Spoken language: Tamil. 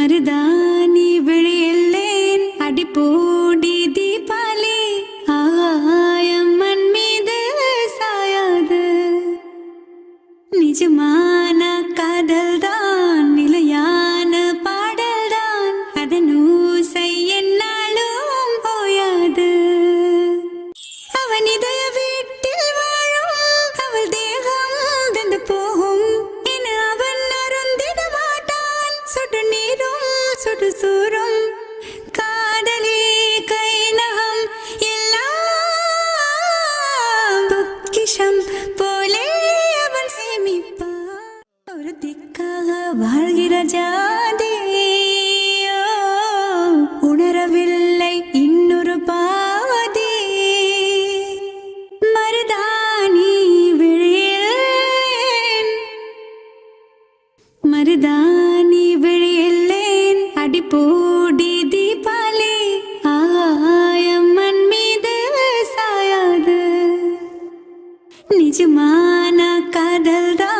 மருதாணி விழியல்லேன் அடிப்போடி தீபாலி ஆகாயம் மண் மீது சாயாது. நிஜமான காதல் தான் நிலையான பாடல் தான் அதன் ஊசை என்னாலும் போயாது. அவன் இதய வீட்டில் வாழும் அவள் தேகம் வெந்து போகும் என அவன் அருந்திட மாட்டான். சுடு நீரும் சுடு சூரும் காதலே கை நகம் எல்லாம் பொக்கிஷம் போலே அவன் சேமிப்பான். ஒரு திக்காக வாழ்கிற ஜாதியோ உணரவில்லை இன்னொரு பாவதி. மருதாணி விழியல்லேன் மருதாணி விழியல்லேன் அடிப்போடி தீபாலி ஆகாயம் மண் மீது சாயாது. நிஜமான காதல் தான்